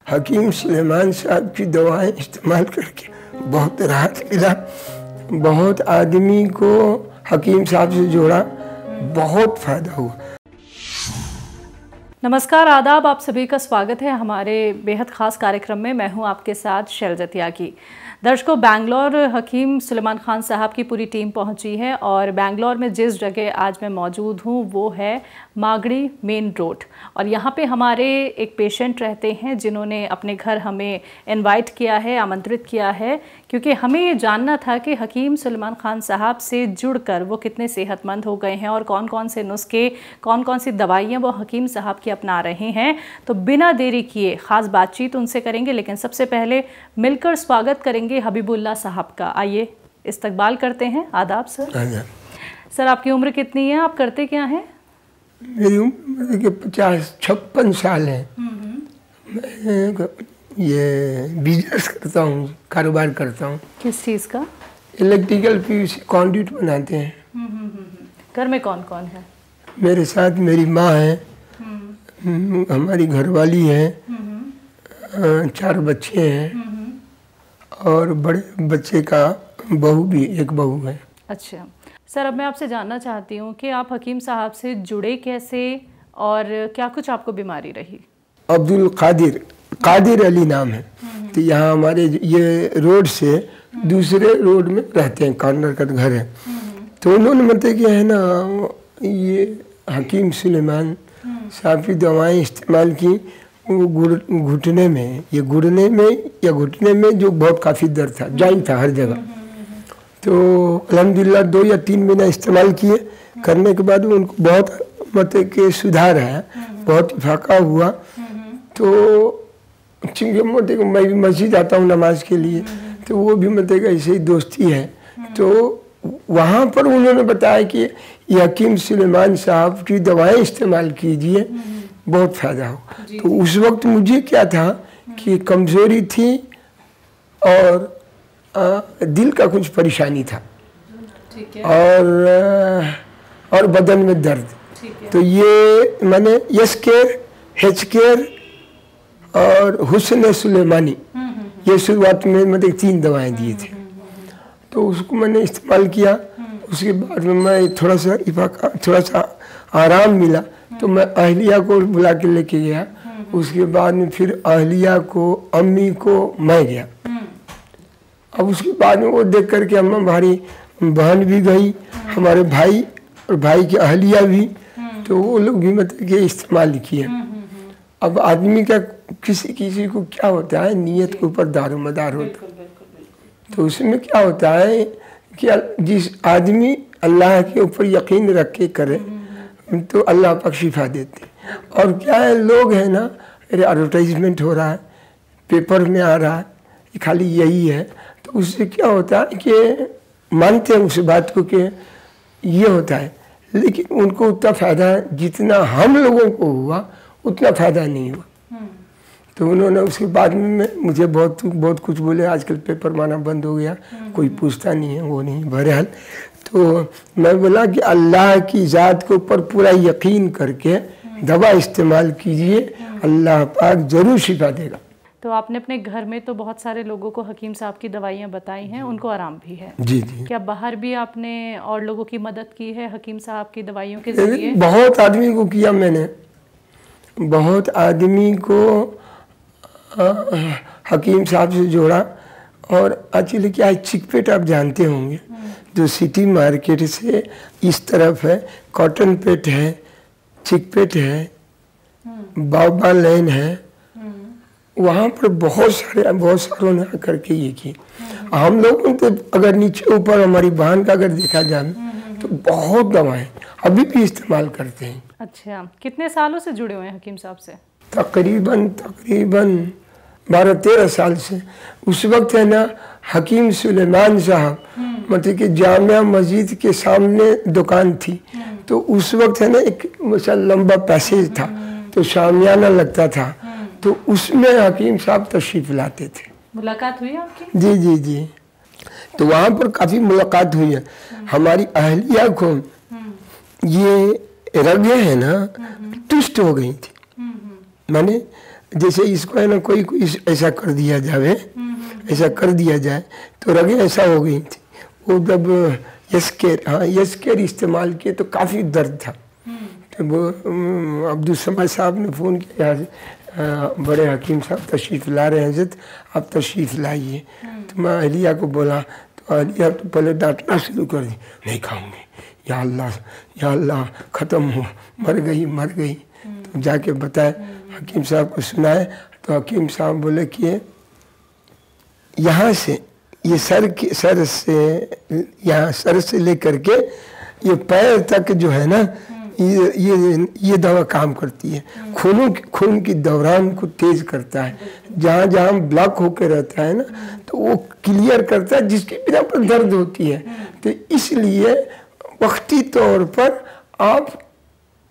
हकीम सुलेमान साहब की दवाएं इस्तेमाल करके बहुत राहत मिला। बहुत आदमी को हकीम साहब से जोड़ा, बहुत फ़ायदा हुआ। नमस्कार, आदाब, आप सभी का स्वागत है हमारे बेहद ख़ास कार्यक्रम में। मैं हूं आपके साथ शैलजा त्यागी। दर्शकों, बैंगलोर हकीम सुलेमान खान साहब की पूरी टीम पहुंची है और बैंगलोर में जिस जगह आज मैं मौजूद हूं वो है मागड़ी मेन रोड। और यहां पे हमारे एक पेशेंट रहते हैं जिन्होंने अपने घर हमें इनवाइट किया है, आमंत्रित किया है, क्योंकि हमें ये जानना था कि हकीम सुलेमान खान साहब से जुड़कर वो कितने सेहतमंद हो गए हैं और कौन कौन से नुस्खे, कौन कौन सी दवाइयाँ वो हकीम साहब की अपना रहे हैं। तो बिना देरी किए ख़ास बातचीत उनसे करेंगे, लेकिन सबसे पहले मिलकर स्वागत करेंगे हबीबुल्लाह साहब का। आइए इस्तकबाल करते हैं। आदाब सर। सर, आपकी उम्र कितनी है? आप करते क्या हैं? मेरी उम्र 56 साल है। मैं ये बिजनेस करता हूँ, कारोबार करता हूँ। किस चीज़ का? इलेक्ट्रिकल पीवीसी कंडक्ट बनाते हैं। घर में कौन कौन है? मेरे साथ मेरी माँ है, हमारी घरवाली है, 4 बच्चे हैं और बड़े बच्चे का बहू भी, एक बहू है। अच्छा सर, अब मैं आपसे जानना चाहती हूँ कि आप हकीम साहब से जुड़े कैसे और क्या कुछ आपको बीमारी रही? अब्दुल कादिर अली नाम है। तो यहाँ हमारे ये रोड से दूसरे रोड में रहते हैं, कॉर्नर का घर है। तो उन्होंने मतलब कि है ना, ये हकीम सुलेमान साहब की दवाएं इस्तेमाल की। वो घुटने में, ये गुड़ने में या घुटने में जो बहुत काफ़ी दर्द था, जॉइंट था हर जगह। तो अल्हम्दुलिल्लाह 2 या 3 महीना इस्तेमाल किए। करने के बाद उनको बहुत मतलब कि सुधार आया, बहुत इफाका हुआ। तो चूँकि मतलब मैं भी मस्जिद आता हूँ नमाज के लिए, तो वो भी मतलब कि ऐसे ही दोस्ती है। तो वहाँ पर उन्होंने बताया कि ये हकीम सुलेमान साहब की दवाएं इस्तेमाल कीजिए, बहुत फ़ायदा हो। तो उस वक्त मुझे क्या था कि कमज़ोरी थी और दिल का कुछ परेशानी था, और बदन में दर्द। तो ये मैंने यस केयर, हेच केयर और हुस्न सुलेमानी, ये शुरुआत में मतलब 3 दवाएं दिए थे। तो उसको मैंने इस्तेमाल किया। उसके बाद में मैं थोड़ा सा आराम मिला, तो मैं अहलिया को बुला के लेके गया। उसके बाद में फिर अहलिया को, अम्मी को, मैं गया। अब उसके बाद में वो देख करके हमारी बहन भी गई, हमारे भाई और भाई की अहलिया भी, तो वो लोग भी मतलब कि इस्तेमाल किए। अब आदमी का किसी को क्या होता है, नीयत के ऊपर दारोमदार होता है। तो उसमें क्या होता है कि जिस आदमी अल्लाह के ऊपर यकीन रख के करे तो अल्लाह पाक शिफा देते। और क्या है, लोग है ना, एडवर्टाइजमेंट हो रहा है, पेपर में आ रहा है, खाली यही है। तो उससे क्या होता है कि मानते हैं उस बात को कि ये होता है, लेकिन उनको उतना फ़ायदा जितना हम लोगों को हुआ उतना फ़ायदा नहीं हुआ। तो उन्होंने उसके बाद में मुझे बहुत कुछ बोले। आजकल पेपर माना बंद हो गया, कोई पूछता नहीं है, वो नहीं। बहरहाल तो मैं बोला कि अल्लाह की ज़ात के ऊपर पूरा यकीन करके दवा इस्तेमाल कीजिए, अल्लाह पाक ज़रूर शिफा देगा। तो आपने अपने घर में तो बहुत सारे लोगों को हकीम साहब की दवाइयाँ बताई हैं, उनको आराम भी है। जी जी। क्या बाहर भी आपने और लोगों की मदद की है हकीम साहब की दवाइयों के जरिए? बहुत आदमी को किया मैंने, बहुत आदमी को हकीम साहब से जोड़ा। और एक्चुअली क्या है, चिकपेट आप जानते होंगे, जो सिटी मार्केट से इस तरफ है, कॉटन पेट है, चिकपेट है, बाबा लेन है, वहाँ पर बहुत सारों ने आकर के ये की। हम लोगों तो अगर नीचे ऊपर हमारी बहन का अगर देखा जाए तो बहुत दवाएं अभी भी इस्तेमाल करते हैं। अच्छा, कितने सालों से जुड़े हुए हैं हकीम साहब से? तकरीबन 12-13 साल से। उस वक्त है ना, हकीम सुलेमान साहब मतलब कि जामिया मस्जिद के सामने दुकान थी। तो उस वक्त है ना, एक लंबा पैसेज था, तो शामियाना लगता था, तो उसमें हकीम साहब तशरीफ लाते थे। मुलाकात हुई आपकी? जी जी जी। तो वहाँ पर काफ़ी मुलाकात हुई है। हमारी अहलिया को ये रगें है ना, टुस्ट हो गई थी। माने जैसे इसको है ना कोई ऐसा कर दिया जाए, ऐसा कर दिया जाए तो रगें ऐसा हो गई थी। वो जब यस्केर इस्तेमाल किए तो काफ़ी दर्द था। तो वो अब्दुल समद साहब ने फ़ोन किया, बड़े हकीम साहब तशरीफ़ ला रहे हैं हज़रत, आप तशरीफ़ लाइए। तो मैं अहलिया को बोला, तो अहलिया तो पहले डांटना शुरू कर दी, नहीं खाऊंगी, या अल्लाह ख़त्म हो, मर गई। तो जाके बताए, हकीम साहब को सुनाए, तो हकीम साहब बोले कि यहाँ से ये सर से लेकर के ये पैर तक जो है ना, ये दवा काम करती है। खून की दौरान को तेज करता है, जहाँ ब्लॉक होकर रहता है ना, तो वो क्लियर करता है, जिसकी बिना पर दर्द होती है। तो इसलिए वक्ती तौर पर आप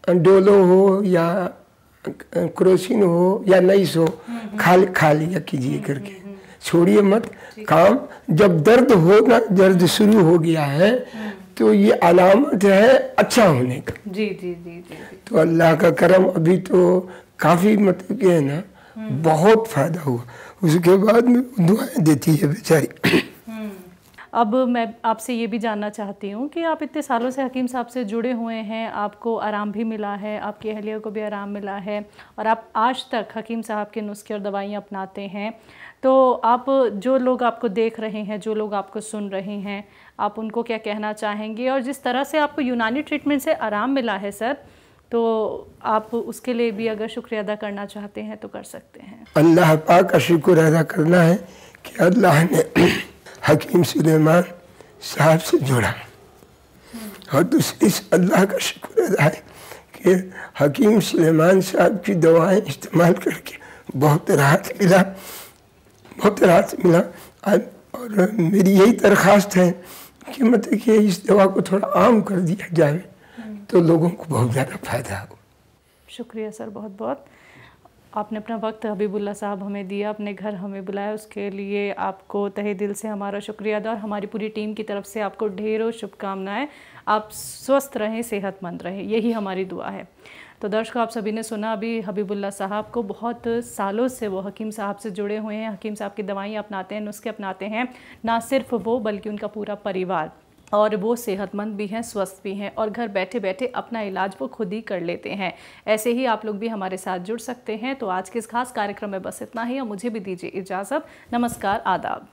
डोलो हो या क्रोसिन हो या नईस हो, खा लिया कीजिए करके, छोड़िए मत काम। जब दर्द होगा, दर्द शुरू हो गया है, तो ये अलामत है अच्छा होने का। जी। तो अल्लाह का करम, अभी तो काफ़ी मतलब कि है ना, बहुत फायदा हुआ। उसके बाद में दुआएं देती है बेचारी। अब मैं आपसे ये भी जानना चाहती हूँ कि आप इतने सालों से हकीम साहब से जुड़े हुए हैं, आपको आराम भी मिला है, आपकी अहलिया को भी आराम मिला है, और आप आज तक हकीम साहब के नुस्खे और दवाइयाँ अपनाते हैं। तो आप, जो लोग आपको देख रहे हैं, जो लोग आपको सुन रहे हैं, आप उनको क्या कहना चाहेंगे? और जिस तरह से आपको यूनानी ट्रीटमेंट से आराम मिला है सर, तो आप उसके लिए भी अगर शुक्रिया अदा करना चाहते हैं तो कर सकते हैं। अल्लाह पाक का शुक्र अदा करना है कि अल्लाह ने हकीम सुलेमान साहब से जोड़ा, और दूसरी अल्लाह का शुक्र अदा है कि हकीम सुलेमान साहब की दवाएं इस्तेमाल करके बहुत राहत मिला। और मेरी यही दरख्वास्त है कि मतलब कि इस दवा को थोड़ा आम कर दिया जाए तो लोगों को बहुत ज़्यादा फायदा हो। शुक्रिया सर, बहुत बहुत। आपने अपना वक्त हबीबुल्लाह साहब हमें दिया, अपने घर हमें बुलाया, उसके लिए आपको तहे दिल से हमारा शुक्रिया अदा, और हमारी पूरी टीम की तरफ से आपको ढेरों शुभकामनाएं। आप स्वस्थ रहें, सेहतमंद रहें, यही हमारी दुआ है। तो दर्शकों, आप सभी ने सुना अभी हबीबुल्लाह साहब को, बहुत सालों से वो हकीम साहब से जुड़े हुए हैं, हकीम साहब की दवाइयाँ अपनाते हैं, नुस्खे अपनाते हैं। ना सिर्फ वो बल्कि उनका पूरा परिवार, और वो सेहतमंद भी हैं, स्वस्थ भी हैं, और घर बैठे बैठे अपना इलाज वो खुद ही कर लेते हैं। ऐसे ही आप लोग भी हमारे साथ जुड़ सकते हैं। तो आज के इस खास कार्यक्रम में बस इतना ही, और मुझे भी दीजिए इजाज़त। नमस्कार, आदाब।